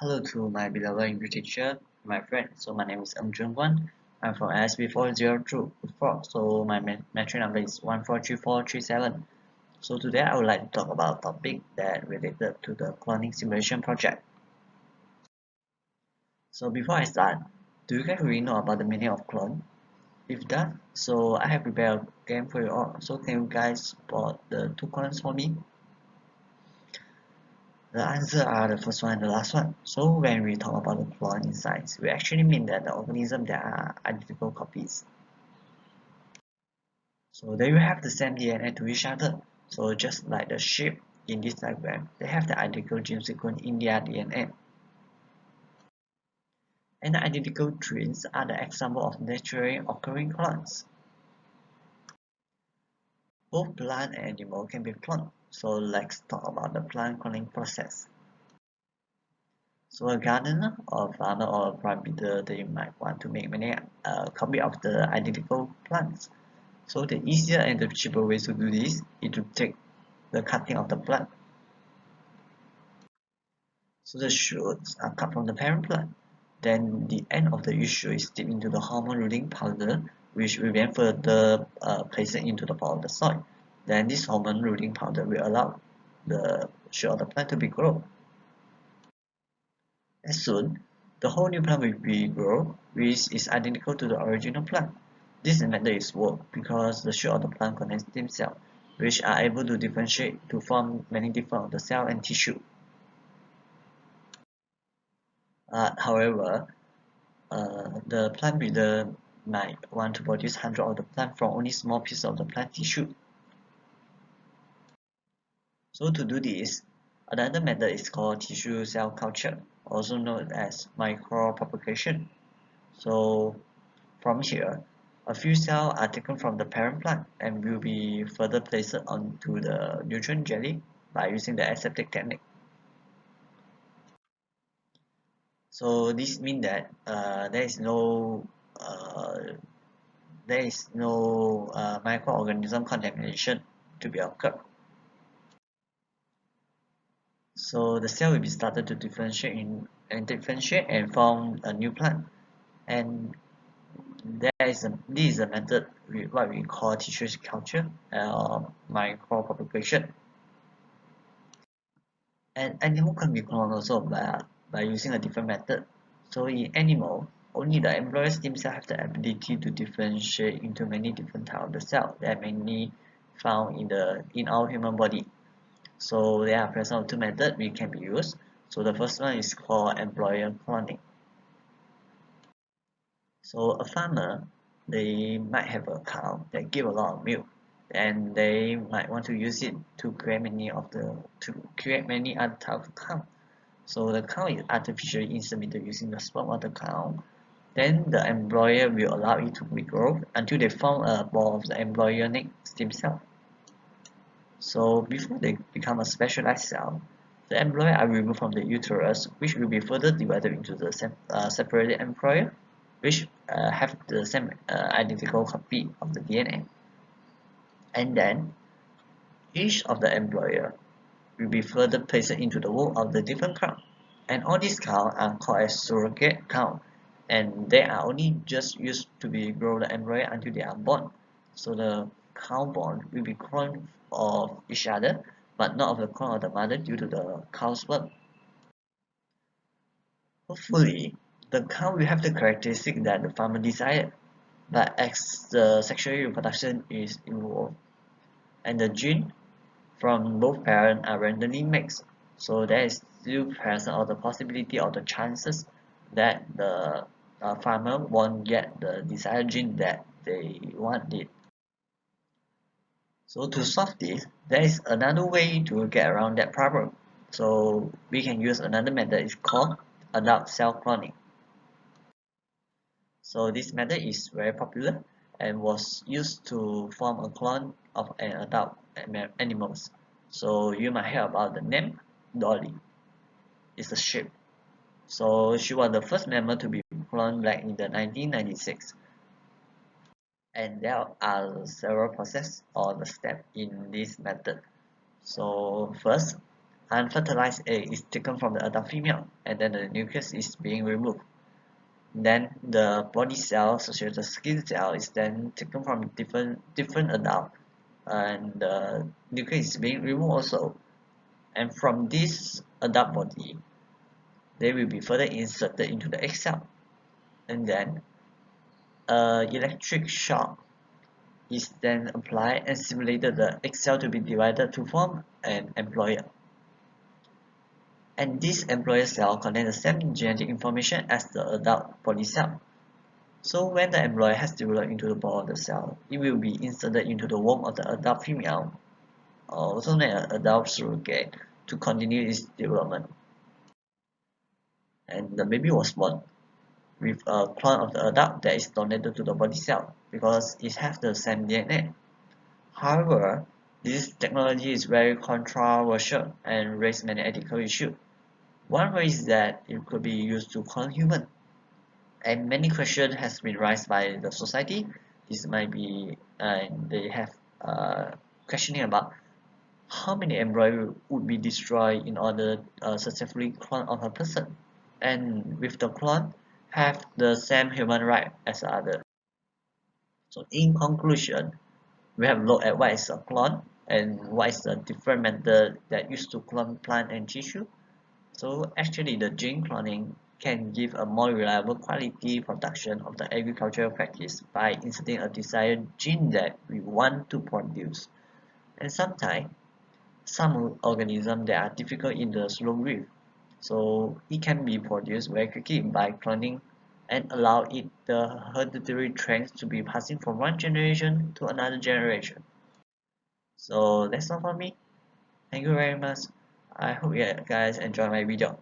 Hello to my beloved English teacher, my friend. So my name is Ng Jun Quan. I'm from SB40224. So my metric number is 143437. So today I would like to talk about a topic that related to the cloning simulation project. So before I start, do you guys really know about the meaning of clone? If that, so I have prepared a game for you all. So can you guys spot the two clones for me? The answer are the first one and the last one. So when we talk about the clone in science, we actually mean that the organisms that are identical copies. So they will have the same DNA to each other. So just like the sheep in this diagram, they have the identical gene sequence in their DNA. And the identical twins are the example of naturally occurring clones. Both plant and animal can be cloned. So let's talk about the plant cloning process. So a gardener or a farmer or a plant breeder, they might want to make many copy of the identical plants. So the easier and the cheaper way to do this is to take the cutting of the plant. So the shoots are cut from the parent plant. Then the end of the each shoot is dipped into the hormone-releasing powder, which will then further placed into the bottom of the soil. Then this hormone-releasing powder will allow the shoot of the plant to be grown. As soon, the whole new plant will be grown, which is identical to the original plant. This method is work because the shoot of the plant contains stem cells, which are able to differentiate to form many different of the cell and tissue. However, the plant breeder might want to produce hundreds of the plant from only small pieces of the plant tissue. So to do this, another method is called tissue cell culture, also known as micropropagation. So from here, a few cells are taken from the parent plant and will be further placed onto the nutrient jelly by using the aseptic technique. So this means that uh, there is no microorganism contamination to be occurred. So the cell will be started to differentiate and form a new plant. And this is a method what we call tissue culture or micropropagation. And animal can be cloned also by using a different method. So in animal, only the embryonic stem cell have the ability to differentiate into many different types of the cell that are mainly found in our human body. So there are present two methods we can be used. So the first one is called embryonic cloning. So a farmer, they might have a cow that give a lot of milk, and they might want to use it to create many other types of cow. So the cow is artificially inseminated using the sperm of the cow. Then the embryo will allow it to regrow until they form a ball of the embryonic stem cell. So before they become a specialized cell, the embryo are removed from the uterus, which will be further divided into the separated embryo, which have the same identical copy of the DNA. And then each of the embryo will be further placed into the womb of the different cow. And all these cows are called as surrogate cow, and they are only just used to be grow the embryo until they are born. So the cow born will be cloned of each other, but not of the clone of the mother due to the cow's sperm. Hopefully, the cow will have the characteristic that the farmer desired, but as the sexual reproduction is involved, and the gene from both parents are randomly mixed, so there is still present or the possibility or the chances that the farmer won't get the desired gene that they wanted. So to solve this, there is another way to get around that problem. So we can use another method, it's called adult cell cloning. So this method is very popular and was used to form a clone of an adult animals. So you might hear about the name Dolly. It's a sheep. So she was the first mammal to be cloned back in the 1996. And there are several processes or the steps in this method. So first, unfertilized egg is taken from the adult female, and then the nucleus is being removed. Then the body cell, such as the skin cell, is then taken from different adult, and the nucleus is being removed also. And from this adult body, they will be further inserted into the egg cell, and then electric shock is then applied and stimulated the egg cell to be divided to form an employer. And this employer cell contains the same genetic information as the adult body cell. So when the employer has developed into the ball of the cell, it will be inserted into the womb of the adult female, also known as adult surrogate, to continue its development. And the baby was born with a clone of the adult that is donated to the body cell because it has the same DNA. However, this technology is very controversial and raises many ethical issues. One way is that it could be used to clone humans, and many questions has been raised by the society. This might be, they have questioning about how many embryos would be destroyed in order successfully clone of a person, and with the clone have the same human right as others. So in conclusion, we have looked at what is a clone and what is the different method that used to clone plant and tissue. So actually the gene cloning can give a more reliable quality production of the agricultural practice by inserting a desired gene that we want to produce. And sometimes some organisms that are difficult in the slow growth, so it can be produced very quickly by cloning and allow it the hereditary traits to be passing from one generation to another generation. So that's all for me. Thank you very much. I hope you guys enjoy my video.